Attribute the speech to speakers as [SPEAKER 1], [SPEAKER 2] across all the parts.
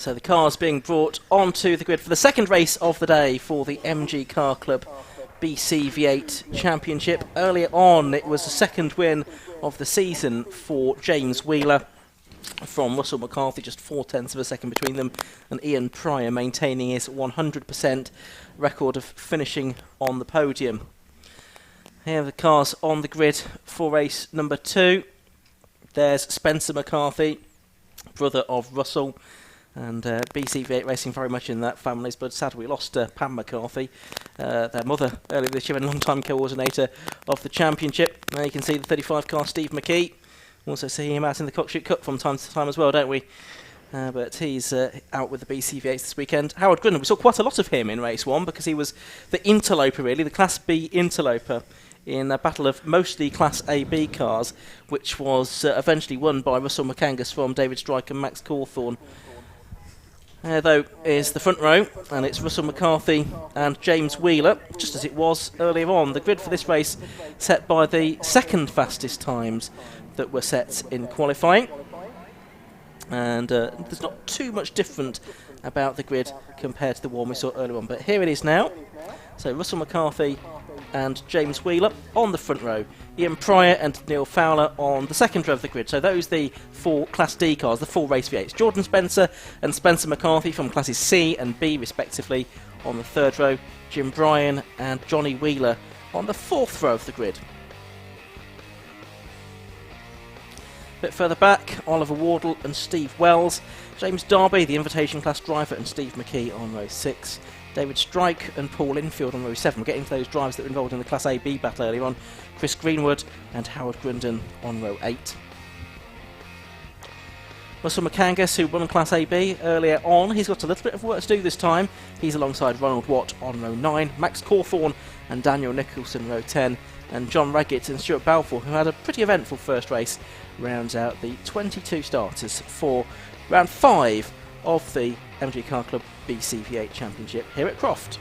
[SPEAKER 1] So the cars being brought onto the grid for the second race of the day for the MG Car Club BCV8 Championship. Earlier on, it was the second win of the season for James Wheeler from Russell Mccarthy, just 0.4 of a second between them, and Ian Pryor maintaining his 100% record of finishing on the podium. Here are the cars on the grid for race number 2. There's Spencer McCarthy, brother of Russell, and BCV8 Racing very much in that family's blood. Sadly, we lost Pam McCarthy, their mother, earlier this year, and long-time coordinator of the championship. Now you can see the 35 car Steve McKee. Also see him out in the Cockshoot Cup from time to time as well, don't we? But he's out with the BCV8s this weekend. Howard Grundon, we saw quite a lot of him in race 1 because he was the interloper, really, the Class B interloper in a battle of mostly Class AB cars, which was eventually won by Russell McCangus from David Strike and Max Cawthorne. Though, is the front row, and it's Russell McCarthy and James Wheeler, just as it was earlier on. The grid for this race set by the second fastest times that were set in qualifying. And there's not too much different about the grid compared to the one we saw earlier on. But here it is now. So Russell McCarthy and James Wheeler on the front row. Ian Pryor and Neil Fowler on the second row of the grid. So those the 4 Class D cars, the 4 Race V8s. Jordan Spencer and Spencer McCarthy from Classes C and B respectively on the third row. Jim Bryan and Johnny Wheeler on the fourth row of the grid. A bit further back, Oliver Wardle and Steve Wells. James Darby, the invitation class driver, and Steve McKee on row 6. David Strike and Paul Infield on row 7. We're getting to those drivers that were involved in the Class AB battle earlier on. Chris Greenwood and Howard Grundon on row 8. Russell McCangus, who won Class AB earlier on, he's got a little bit of work to do this time. He's alongside Ronald Watt on row 9. Max Cawthorne and Daniel Nicholson row 10. And John Raggett and Stuart Balfour, who had a pretty eventful first race, rounds out the 22 starters for round 5 of the MG Car Club BCV8 Championship here at Croft.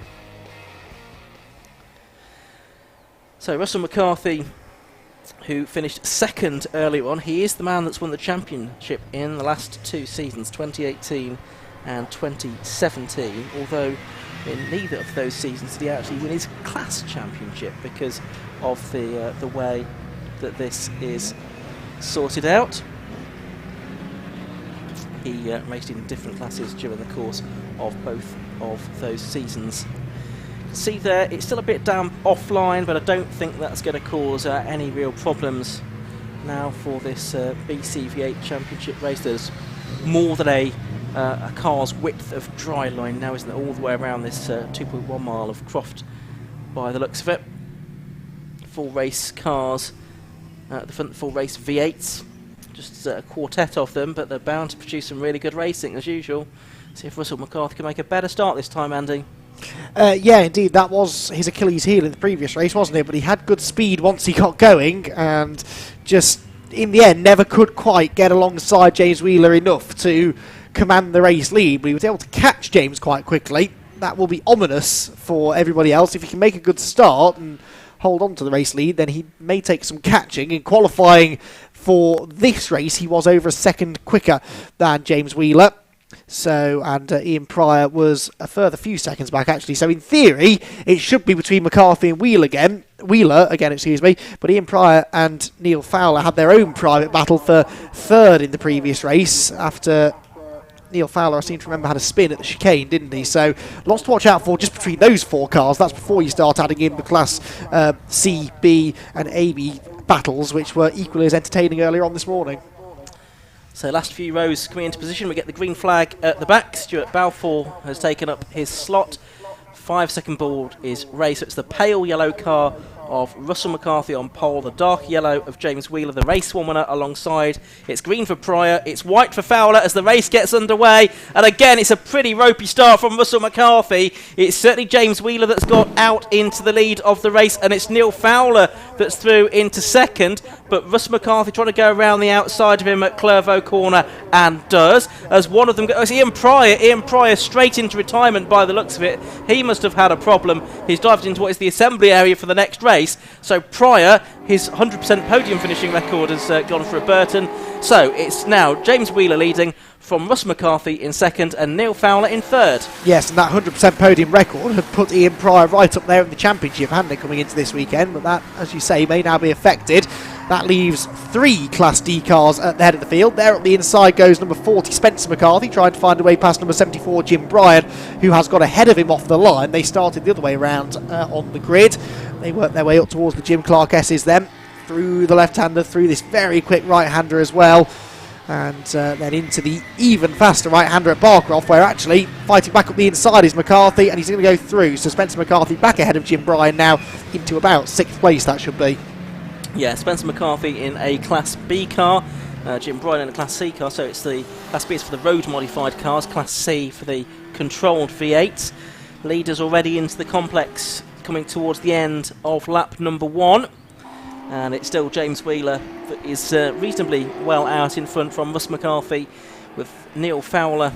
[SPEAKER 1] So Russell McCarthy, who finished second earlier on, he is the man that's won the championship in the last 2 seasons, 2018 and 2017, although in neither of those seasons did he actually win his class championship because of the way that this is sorted out. He raced in different classes during the course of both of those seasons. See there, it's still a bit down offline, but I don't think that's going to cause any real problems now for this BCV8 Championship race. There's more than a car's width of dry line now, isn't it, all the way around this 2.1 mile of Croft by the looks of it. Full race cars at the front, full race V8s. Just a quartet of them, but they're bound to produce some really good racing as usual. See if Russell McCarthy can make a better start this time, Andy.
[SPEAKER 2] Yeah, indeed, that was his Achilles heel in the previous race, wasn't it? But he had good speed once he got going, and just in the end never could quite get alongside James Wheeler enough to command the race lead. But he was able to catch James quite quickly. That will be ominous for everybody else. If he can make a good start and hold on to the race lead, then he may take some catching. In qualifying for this race, he was over a second quicker than James Wheeler. So, and Ian Pryor was a further few seconds back, actually. So, in theory, it should be between McCarthy and Wheeler again, but Ian Pryor and Neil Fowler had their own private battle for third in the previous race after Neil Fowler, I seem to remember, had a spin at the chicane, didn't he? So, lots to watch out for just between those 4 cars. That's before you start adding in the Class C, B and AB battles, which were equally as entertaining earlier on this morning.
[SPEAKER 1] So last few rows coming into position, we get the green flag at the back. Stuart Balfour has taken up his slot. 5-second board is race. So it's the pale yellow car of Russell McCarthy on pole, the dark yellow of James Wheeler, the race 1 winner alongside. It's green for Pryor, it's white for Fowler as the race gets underway. And again, it's a pretty ropey start from Russell McCarthy. It's certainly James Wheeler that's got out into the lead of the race, and it's Neil Fowler that's through into second. But Russell McCarthy trying to go around the outside of him at Clervaux Corner, and does, as one of them goes. Ian Pryor straight into retirement by the looks of it. He must have had a problem. He's dived into what is the assembly area for the next race. So Pryor, his 100% podium finishing record has gone for a Burton. So it's now James Wheeler leading from Russ McCarthy in second and Neil Fowler in third.
[SPEAKER 2] Yes, and that 100% podium record had put Ian Pryor right up there in the championship, hadn't it, coming into this weekend? But that, as you say, may now be affected. That leaves 3 Class D cars at the head of the field. There up the inside goes number 40, Spencer McCarthy, trying to find a way past number 74, Jim Bryan, who has got ahead of him off the line. They started the other way around on the grid. They worked their way up towards the Jim Clark S's then, through the left-hander, through this very quick right-hander as well. And then into the even faster right-hander at Barcroft, where actually fighting back up the inside is McCarthy, and he's going to go through. So Spencer McCarthy back ahead of Jim Bryan now into about 6th place, that should be.
[SPEAKER 1] Yeah, Spencer McCarthy in a Class B car, Jim Bryan in a Class C car, so it's the Class B is for the road modified cars, Class C for the controlled V8. Leaders already into the complex, coming towards the end of lap number 1. And it's still James Wheeler that is reasonably well out in front from Russ McCarthy, with Neil Fowler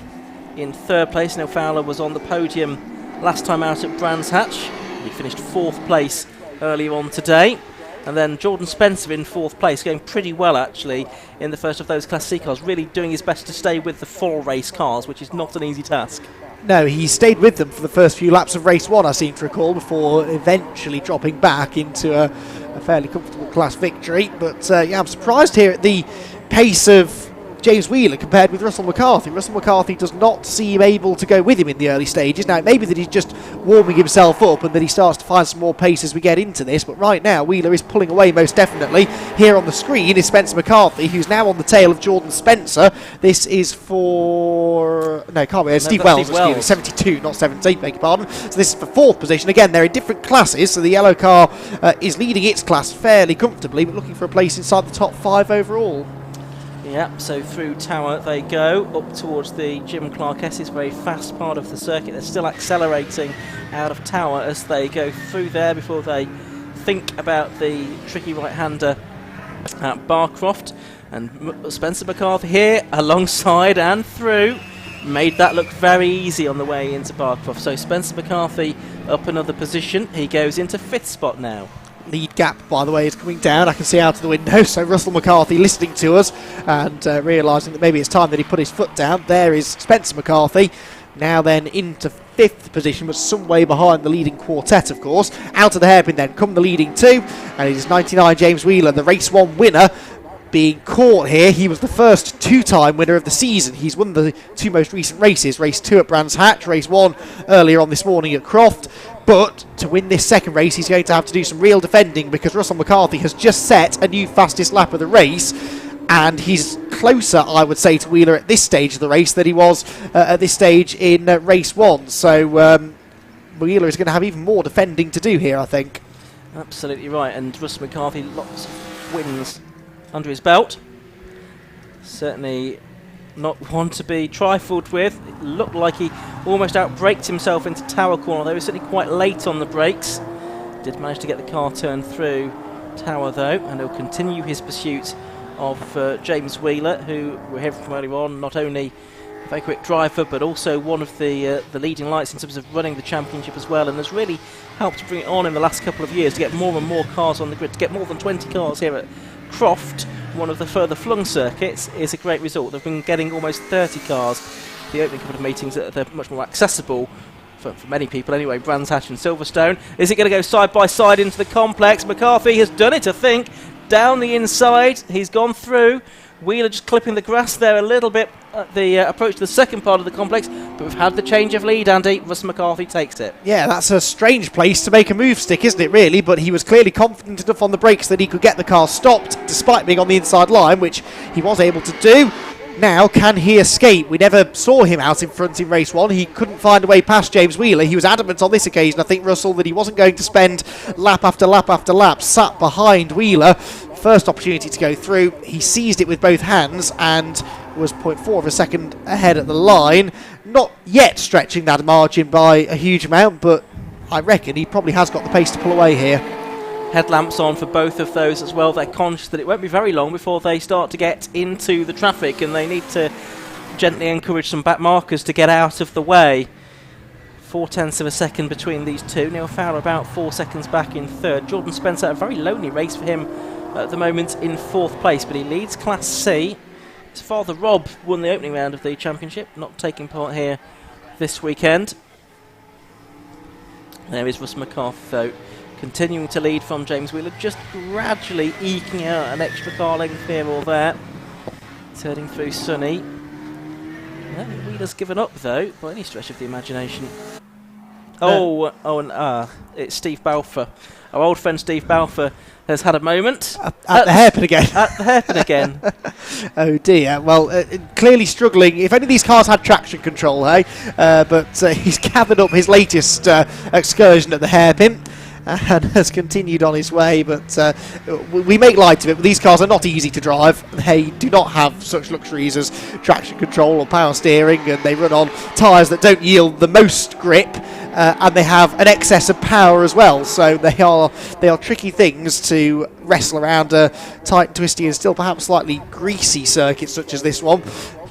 [SPEAKER 1] in third place. Neil Fowler was on the podium last time out at Brands Hatch. He finished 4th place earlier on today. And then Jordan Spencer in 4th place, going pretty well actually in the first of those Class C cars, really doing his best to stay with the 4 race cars, which is not an easy task.
[SPEAKER 2] No, he stayed with them for the first few laps of race 1, I seem to recall, before eventually dropping back into a fairly comfortable class victory. But yeah, I'm surprised here at the pace of James Wheeler compared with Russell McCarthy. Russell McCarthy does not seem able to go with him in the early stages. Now, it may be that he's just warming himself up and that he starts to find some more pace as we get into this, but right now Wheeler is pulling away most definitely. Here on the screen is Spencer McCarthy, who's now on the tail of Jordan Spencer. This is for... No, can't be. Steve Wells, excuse me. 72, not 70, beg your pardon. So this is for 4th position. Again, they're in different classes, so the yellow car is leading its class fairly comfortably, but looking for a place inside the top 5 overall.
[SPEAKER 1] Yeah, so through Tower they go, up towards the Jim Clark S's very fast part of the circuit. They're still accelerating out of Tower as they go through there before they think about the tricky right-hander at Barcroft. And Spencer McCarthy here, alongside and through, made that look very easy on the way into Barcroft. So Spencer McCarthy up another position. He goes into 5th spot now.
[SPEAKER 2] Lead gap, by the way, is coming down. I can see out of the window. So Russell McCarthy listening to us and realising that maybe it's time that he put his foot down. There is Spencer McCarthy, now then into 5th position, but some way behind the leading quartet, of course. Out of the hairpin then come the leading 2, and it is 99 James Wheeler, the race 1 winner, being caught here. He was the first 2-time winner of the season. He's won the 2 most recent races, race 2 at Brands Hatch, race 1 earlier on this morning at Croft. But to win this second race, he's going to have to do some real defending, because Russell McCarthy has just set a new fastest lap of the race, and he's closer, I would say, to Wheeler at this stage of the race than he was at this stage in race 1. So Wheeler is going to have even more defending to do here, I think.
[SPEAKER 1] Absolutely right, and Russell McCarthy, lots of wins under his belt. Certainly not one to be trifled with. It looked like he almost outbraked himself into Tower Corner, though he was certainly quite late on the brakes. Did manage to get the car turned through Tower though, and he'll continue his pursuit of James Wheeler, who we heard from earlier on, not only a very quick driver but also one of the leading lights in terms of running the championship as well, and has really helped to bring it on in the last couple of years to get more and more cars on the grid. To get more than 20 cars here at Croft, one of the further flung circuits, is a great result. They've been getting almost 30 cars. The opening couple of meetings, they're much more accessible for many people anyway. Brands Hatch and Silverstone. Is it going to go side by side into the complex? McCarthy has done it, I think. Down the inside, he's gone through. Wheeler just clipping the grass there a little bit at the approach to the second part of the complex, but we've had the change of lead, Andy. Russ McCarthy takes it. Yeah,
[SPEAKER 2] that's a strange place to make a move stick, isn't it, really? But he was clearly confident enough on the brakes that he could get the car stopped, despite being on the inside line, which he was able to do. Now, can he escape? We never saw him out in front in race 1. He couldn't find a way past James Wheeler. He was adamant on this occasion, I think, Russell, that he wasn't going to spend lap after lap after lap sat behind Wheeler. First opportunity to go through, he seized it with both hands and was 0.4 of a second ahead at the line. Not yet stretching that margin by a huge amount, but I reckon he probably has got the pace to pull away here.
[SPEAKER 1] Headlamps on for both of those as well. They're conscious that it won't be very long before they start to get into the traffic, and they need to gently encourage some back markers to get out of the way. 0.4 of a second between these two. Neil Fowler about 4 seconds back in third. Jordan Spencer, a very lonely race for him at the moment, in 4th place, but he leads Class C. His father Rob won the opening round of the championship, not taking part here this weekend. There is Russ McCarthy though, continuing to lead from James Wheeler, just gradually eking out an extra car length here or there. Turning through Sunny. Wheeler's given up though, by any stretch of the imagination. It's Steve Balfour. Our old friend Steve Balfour has had a moment.
[SPEAKER 2] At the hairpin again.
[SPEAKER 1] At the hairpin again.
[SPEAKER 2] Oh dear. Well, clearly struggling. If any of these cars had traction control, hey? But he's gathered up his latest excursion at the hairpin and has continued on his way. But we make light of it, but these cars are not easy to drive. They do not have such luxuries as traction control or power steering, and they run on tyres that don't yield the most grip. And they have an excess of power as well, so they are tricky things to wrestle around a tight, twisty, and still perhaps slightly greasy circuit such as this one.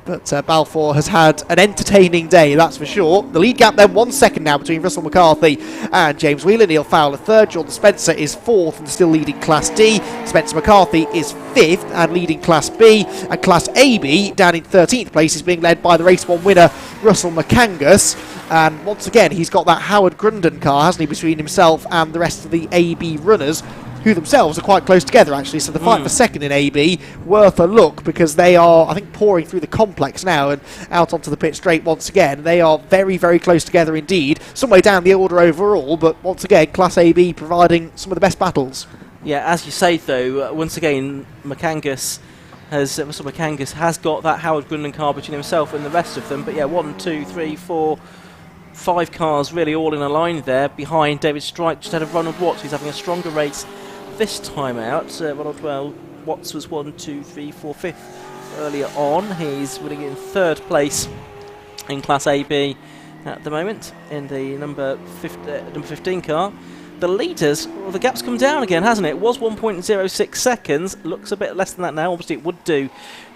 [SPEAKER 2] But Balfour has had an entertaining day, that's for sure. The lead gap then 1 second now between Russell McCarthy and James Wheeler. Neil Fowler third, Jordan Spencer is fourth and still leading Class D. Spencer McCarthy is fifth and leading Class B. And Class AB down in 13th place is being led by the race one winner Russell McCangus. And once again, he's got that Howard Grundon car, hasn't he, between himself and the rest of the AB runners, who themselves are quite close together, actually. So the fight for second in AB, worth a look, because they are, I think, pouring through the complex now and out onto the pit straight once again. They are very, very close together indeed. Some way down the order overall, but once again, Class AB providing some of the best battles. Yeah,
[SPEAKER 1] as you say, though, once again, Russell McCangus has got that Howard Grundon car between himself and the rest of them. But yeah, 1, 2, 3, 4... 5 cars really all in a line there behind David Strike, just ahead of Ronald Watts, who's having a stronger race this time out. Watts was 1, 2, 3, 4, 5th earlier on. He's winning in third place in Class AB at the moment in the number 15 car. The leaders, well, the gap's come down again, hasn't it? It was 1.06 seconds, looks a bit less than that now. Obviously it would do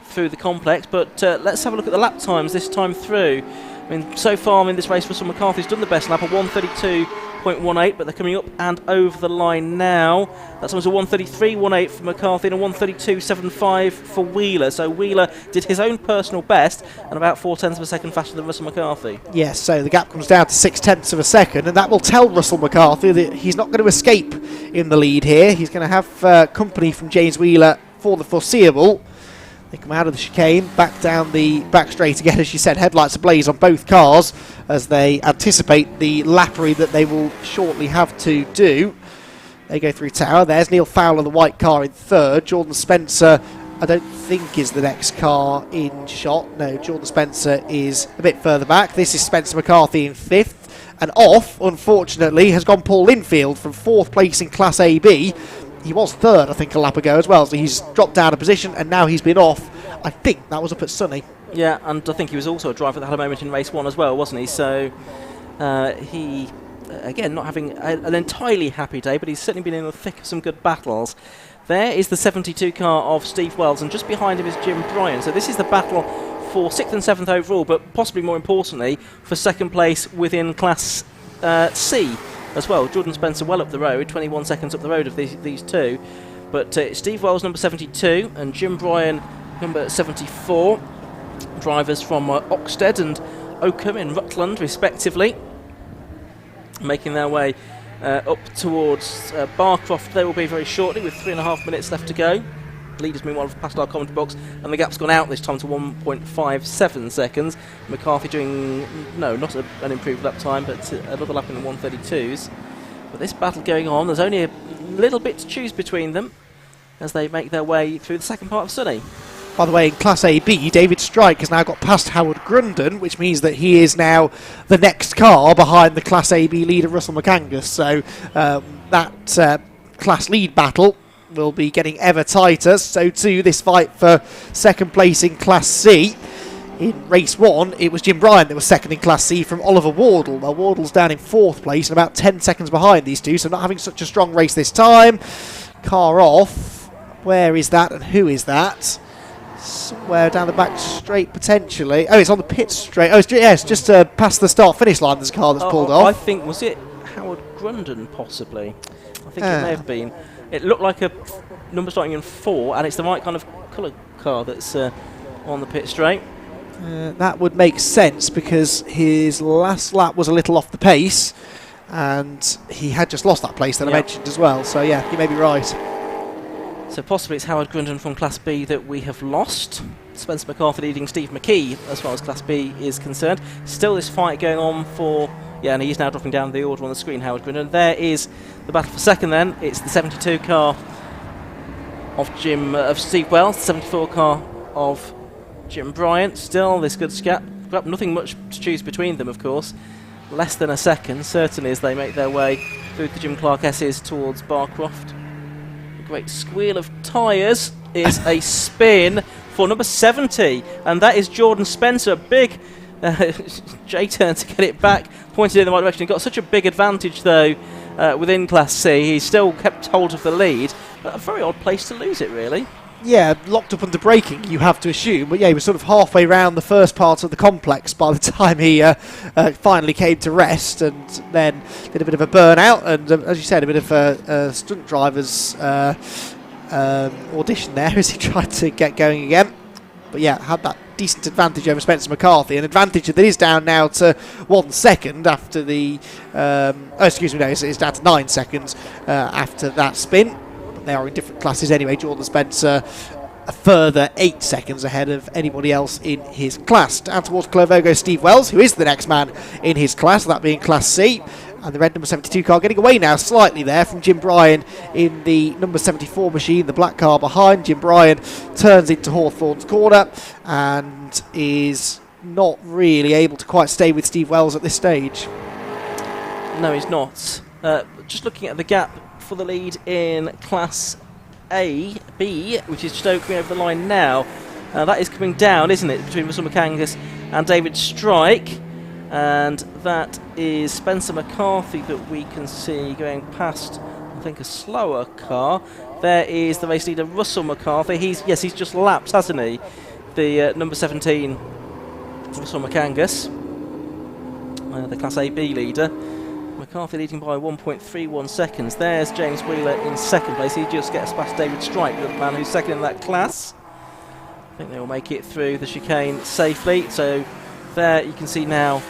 [SPEAKER 1] through the complex, but let's have a look at the lap times this time through. I mean, so far in this race, Russell McCarthy's done the best lap, a 1:32.18, but they're coming up and over the line now. That's almost a 1:33.18 for McCarthy and a 1:32.75 for Wheeler. So Wheeler did his own personal best and about 0.4 of a second faster than Russell McCarthy. Yes, so the gap comes down to 0.6 of a second, and that will tell Russell McCarthy that he's not going to escape in the lead here. He's going to have company from James Wheeler for the foreseeable. They come out of the chicane, back down the back straight again, as you said, headlights ablaze on both cars as they anticipate the lappery that they will shortly have to do. They go through tower. There's Neil Fowler, the white car, in third. Jordan Spencer, I don't think, is the next car in shot. No, Jordan Spencer is a bit further back. This is Spencer McCarthy in fifth. And off, unfortunately, has gone Paul Linfield from fourth place in Class AB. He was third, I think, a lap ago as well, so he's dropped down a position and now he's been off. I think that was up at Sunny. Yeah, and I think he was also a driver that had a moment in race one as well, wasn't he? So he, again, not having an entirely happy day, but he's certainly been in the thick of some good battles. There is the 72 car of Steve Wells, and just behind him is Jim Bryan. So this is the battle for 6th and 7th overall, but possibly more importantly, for second place within Class C. As well. Jordan Spencer well up the road, 21 seconds up the road of these two. But Steve Wells, number 72, and Jim Bryan, number 74. Drivers from Oxted and Oakham in Rutland, respectively. Making their way up towards Croft. They will be very shortly, with 3.5 minutes left to go. Leaders, meanwhile, have passed our commentary box, and the gap's gone out this time to 1.57 seconds. McCarthy doing, no, not an improved lap time, but another lap in the 1:32s. But this battle going on, there's only a little bit to choose between them as they make their way through the second part of Sunny. By the way, in Class AB, David Strike has now got past Howard Grundon, which means that he is now the next car behind the Class AB leader, Russell McCangus. So that Class lead battle will be getting ever tighter. So too this fight for second place in Class C. In race one, it was Jim Bryan that was second in Class C from Oliver Wardle. Now Wardle's down in fourth place and about 10 seconds behind these two, so not having such a strong race this time. Car off. Where is that and who is that? Somewhere down the back straight potentially. Oh, it's on the pit straight. Oh, it's just past the start-finish line. There's a car that's pulled off. I think, was it Howard Grundon possibly? I think it may have been. It looked like a number starting in 4, and it's the right kind of colour car that's on the pit straight.
[SPEAKER 2] That would make sense because his last lap was a little off the pace and he had just lost that place that I mentioned as well. So yeah, you may be right.
[SPEAKER 1] So possibly it's Howard Grundon from Class B that we have lost. Spencer McCarthy leading Steve McKee as far as Class B is concerned. Still this fight going on for... Yeah, and he's now dropping down the order on the screen, Howard Grundon. There is the battle for second then. It's the 72 car of Steve Wells, the 74 car of Jim Bryant. Still this good scrap. Nothing much to choose between them, of course. Less than a second, certainly, as they make their way through the Jim Clark S's towards Barcroft. A great squeal of tyres is a spin for number 70, and that is Jordan Spencer. A big J-turn to get it back, pointed in the right direction. He got such a big advantage, though, within Class C. He still kept hold of the lead, but a very odd place to lose it, really.
[SPEAKER 2] Yeah, locked up under braking, you have to assume. But yeah, he was sort of halfway round the first part of the complex by the time he finally came to rest, and then did a bit of a burnout, and as you said, a bit of a stunt driver's audition there as he tried to get going again. But yeah, had that decent advantage over Spencer McCarthy, an advantage that is down now to 1 second after the... it's down to 9 seconds after that spin. They are in different classes anyway. Jordan Spencer a further 8 seconds ahead of anybody else in his class. Down towards Clervaux Steve Wells, who is the next man in his class, that being Class C. And the red number 72 car getting away now slightly there from Jim Bryan in the number 74 machine, the black car behind. Jim Bryan turns into Hawthorne's corner and is not really able to quite stay with Steve Wells at this stage.
[SPEAKER 1] No, he's not. Just looking at the gap for the lead in Class B, which is Stoke coming over the line now. That is coming down, isn't it, between Russell McCangus and David Strike. And that is Spencer McCarthy that we can see going past, I think, a slower car. There is the race leader, Russell McCarthy. He's just lapsed, hasn't he? The number 17, Russell McCangus, the Class AB leader. McCarthy leading by 1.31 seconds. There's James Wheeler in second place. He just gets past David Strike, the man who's second in that class. I think they will make it through the chicane safely. So there you can see now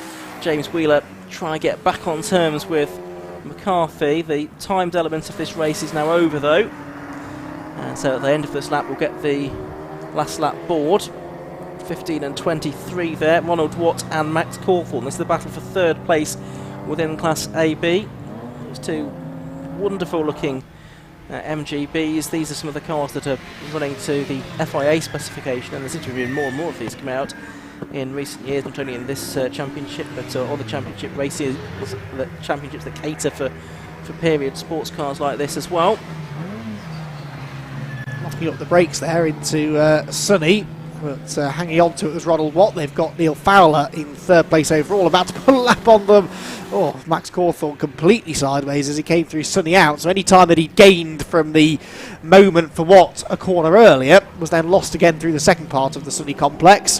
[SPEAKER 1] James Wheeler try to get back on terms with McCarthy. The timed element of this race is now over, though. And so at the end of this lap, we'll get the last lap board. 15 and 23 there. Ronald Watt and Max Cawthorne. This is the battle for third place within Class AB. Those two wonderful looking MGBs. These are some of the cars that are running to the FIA specification, and there seems to be more and more of these come out in recent years, not only in this championship but other championship races, the championships that cater for period sports cars like this as well.
[SPEAKER 2] Locking up the brakes there into Sunny, but hanging on to it was Ronald Watt. They've got Neil Fowler in third place overall, about to put a lap on them. Oh, Max Cawthorne completely sideways as he came through Sunny out. So any time that he gained from the moment for Watt a corner earlier was then lost again through the second part of the Sunny complex.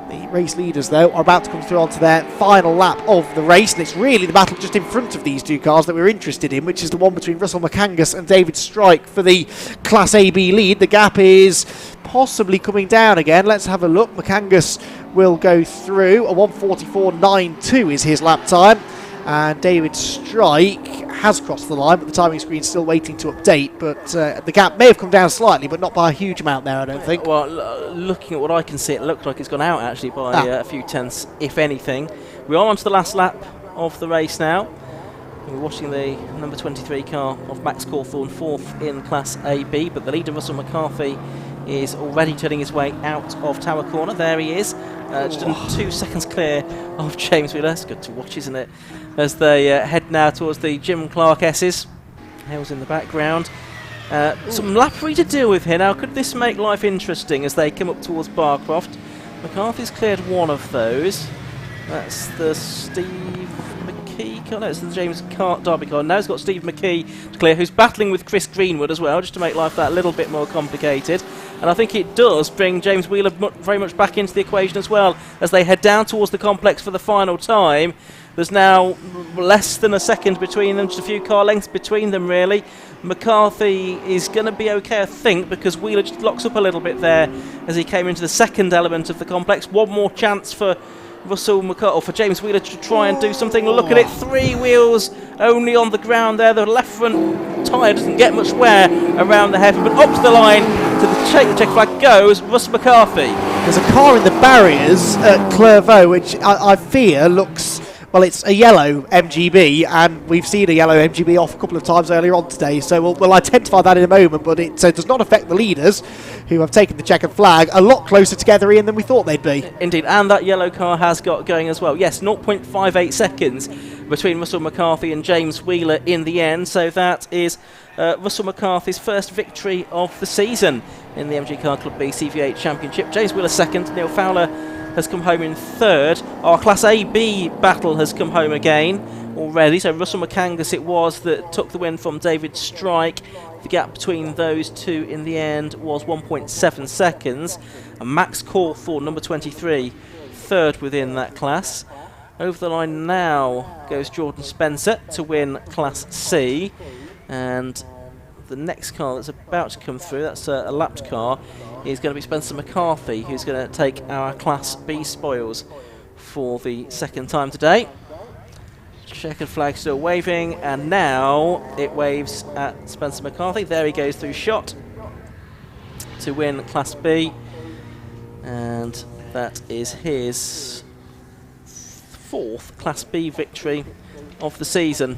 [SPEAKER 2] The race leaders, though, are about to come through onto their final lap of the race, and it's really the battle just in front of these two cars that we're interested in, which is the one between Russell McCangus and David Strike for the Class AB lead. The gap is possibly coming down again. Let's have a look. McCangus will go through. A 1:44.92 is his lap time, and David Strike has crossed the line, but the timing screen's still waiting to update. But the gap may have come down slightly, but not by a huge amount there, I don't think.
[SPEAKER 1] Well, looking at what I can see, it looks like it's gone out actually by a few tenths, if anything. We are on to the last lap of the race now. We're watching the number 23 car of Max Cawthorne, fourth in Class AB, but the leader, Russell McCarthy, is already turning his way out of Tower Corner. There he is, just 2 seconds clear of James Wheeler. It's good to watch, isn't it? As they head now towards the Jim Clark S's. Hale's in the background. Some lappery to deal with here. Now, could this make life interesting as they come up towards Barcroft? McCarthy's cleared one of those. That's the Steve McKee car. No, it's the James Derby car. Now he's got Steve McKee to clear, who's battling with Chris Greenwood as well, just to make life that little bit more complicated. and I think it does bring James Wheeler very much back into the equation as well as they head down towards the complex for the final time. There's now less than a second between them, just a few car lengths between them really. McCarthy is going to be okay, I think, because Wheeler just locks up a little bit there as he came into the second element of the complex. One more chance for Russell McCarthy, or for James Wheeler to try and do something. Look at it, 3 wheels only on the ground there. The left front tyre doesn't get much wear around the head, but up to the line, to the check flag goes Russell McCarthy.
[SPEAKER 2] There's a car in the barriers at Clairvaux, which I fear looks... Well, it's a yellow MGB, and we've seen a yellow MGB off a couple of times earlier on today, so we'll identify that in a moment, but it does not affect the leaders, who have taken the checkered flag a lot closer together, Ian, than we thought they'd be.
[SPEAKER 1] Indeed, and that yellow car has got going as well. Yes, 0.58 seconds between Russell McCarthy and James Wheeler in the end, so that is Russell McCarthy's first victory of the season in the MG Car Club BCV8 Championship. James Wheeler second, Neil Fowler has come home in third. Our Class A-B battle has come home again already. So Russell McCangus it was that took the win from David Strike. The gap between those two in the end was 1.7 seconds. And Max Cawthorne, number 23, third within that class. Over the line now goes Jordan Spencer to win Class C. And the next car that's about to come through, that's a lapped car, is going to be Spencer McCarthy, who's going to take our Class B spoils for the second time today. Checkered flag still waving, and now it waves at Spencer McCarthy. There he goes through shot to win Class B, and that is his fourth Class B victory of the season.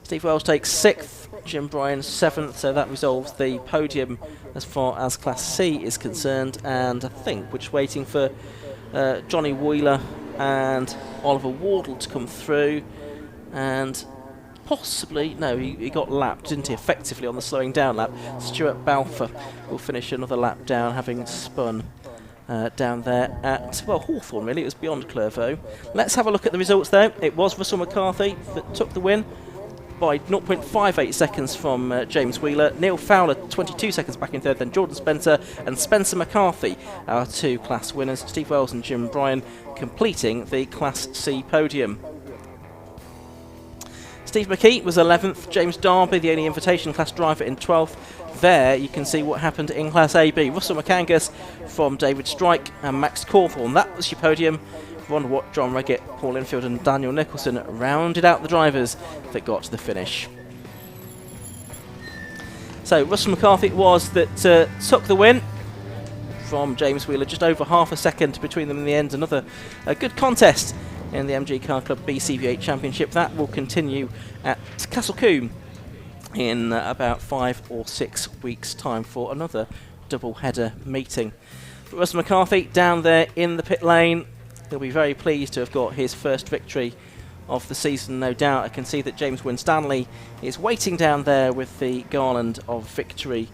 [SPEAKER 1] Steve Wells takes 6th, Jim Bryan 7th, so that resolves the podium as far as Class C is concerned, and I think we're just waiting for Johnny Wheeler and Oliver Wardle to come through, and possibly, no, he got lapped, didn't he, effectively on the slowing down lap. Stuart Balfour will finish another lap down, having spun down there at, well, Hawthorne really, it was beyond Clairvaux. Let's have a look at the results though. It was Russell McCarthy that took the win by 0.58 seconds from James Wheeler. Neil Fowler 22 seconds back in third, then Jordan Spencer and Spencer McCarthy, our two class winners. Steve Wells and Jim Bryan completing the Class C podium. Steve McKee was 11th, James Darby, the only invitation class driver, in 12th. There you can see what happened in Class AB. Russell McCangus from David Strike and Max Cawthorne. That was your podium. Ron Watt, John Reggett, Paul Infield and Daniel Nicholson rounded out the drivers that got to the finish. So Russell McCarthy it was that took the win from James Wheeler, just over half a second between them in the end. Another good contest in the MG Car Club BCV8 Championship. That will continue at Castle Combe in about 5 or 6 weeks' time for another double-header meeting. But Russell McCarthy down there in the pit lane. He'll be very pleased to have got his first victory of the season, no doubt. I can see that James Winstanley is waiting down there with the garland of victory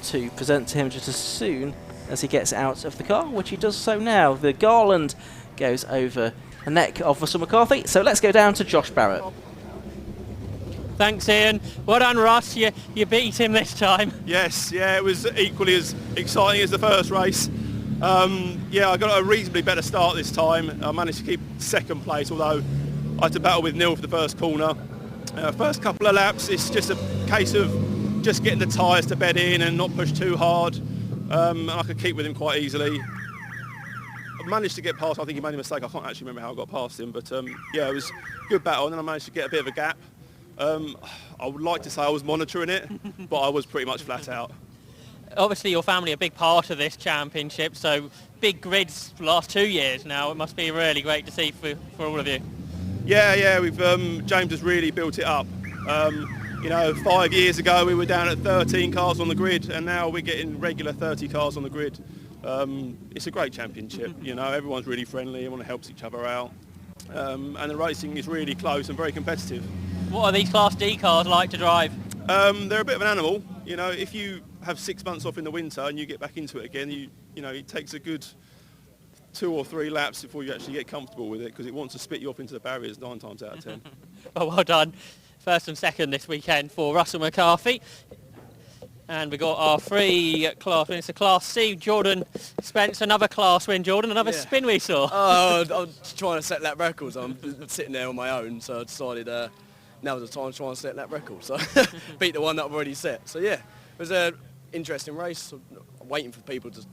[SPEAKER 1] to present to him just as soon as he gets out of the car, which he does so now. The garland goes over the neck of Russell McCarthy. So let's go down to Josh Barrett.
[SPEAKER 3] Thanks, Ian. Well done, Russ. You beat him this time.
[SPEAKER 4] Yes, yeah, it was equally as exciting as the first race. Yeah, I got a reasonably better start this time. I managed to keep second place, although I had to battle with Neil for the first corner. First couple of laps, it's just a case of just getting the tyres to bed in and not push too hard. And I could keep with him quite easily. I managed to get past, I think he made a mistake. I can't actually remember how I got past him, but yeah, it was a good battle, and then I managed to get a bit of a gap. I would like to say I was monitoring it, but I was pretty much flat out.
[SPEAKER 3] Obviously your family are a big part of this championship, so big grids for the last 2 years now. It must be really great to see for all of you.
[SPEAKER 4] Yeah, we've James has really built it up. You know, 5 years ago we were down at 13 cars on the grid, and now we're getting regular 30 cars on the grid. It's a great championship. You know, everyone's really friendly, everyone helps each other out, and the racing is really close and very competitive.
[SPEAKER 3] What are these Class D cars like to drive?
[SPEAKER 4] They're a bit of an animal. You know, if you have 6 months off in the winter and you get back into it again, you know, it takes a good 2 or 3 laps before you actually get comfortable with it, because it wants to spit you up into the barriers 9 times out of 10.
[SPEAKER 3] Well done. First and second this weekend for Russell McCarthy. And we got our 3 class winners. It's a Class C. Jordan Spence, another class win. Jordan, another spin we saw.
[SPEAKER 5] I'm trying to set lap records. I'm sitting there on my own, so I decided now was the time to try and set lap records. So beat the one that I've already set. So yeah, it was an interesting race. I'm waiting for people to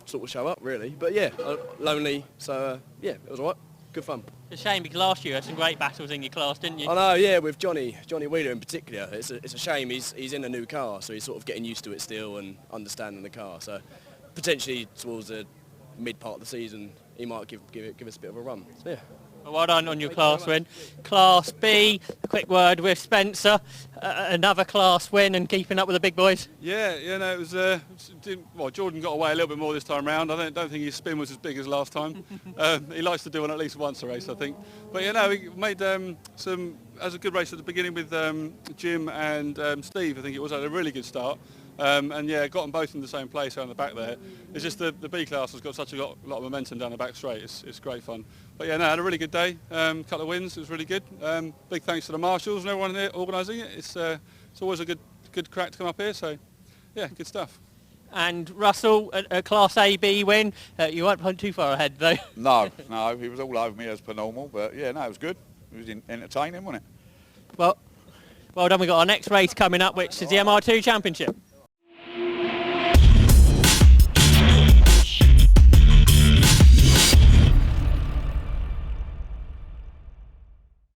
[SPEAKER 5] sort of show up, really. But yeah, lonely. So yeah, it was alright. Good fun.
[SPEAKER 3] It's a shame because last year you had some great battles in your class, didn't you?
[SPEAKER 5] I know, yeah, with Johnny Wheeler in particular. It's a shame he's in a new car, so he's sort of getting used to it still and understanding the car. So potentially towards the mid part of the season, he might give us a bit of a run. So yeah.
[SPEAKER 3] Well done on your class win. Class B, a quick word with Spencer. Another class win and keeping up with the big boys.
[SPEAKER 4] Yeah, no, it was. Jordan got away a little bit more this time round. I don't think his spin was as big as last time. He likes to do one at least once a race, I think. But we made as a good race at the beginning with Jim and Steve. I think it was a really good start. Got them both in the same place around the back there. It's just the B class has got such a lot of momentum down the back straight. It's great fun. But had a really good day. Couple of wins. It was really good. Big thanks to the marshals and everyone here organising it. It's always a good crack to come up here. So yeah, good stuff.
[SPEAKER 3] And Russell, a Class A-B win. You weren't too far ahead though.
[SPEAKER 6] No, he was all over me as per normal. But yeah, no, it was good. It was entertaining, wasn't it?
[SPEAKER 3] Well done. We've got our next race coming up, which is the MR2 Championship.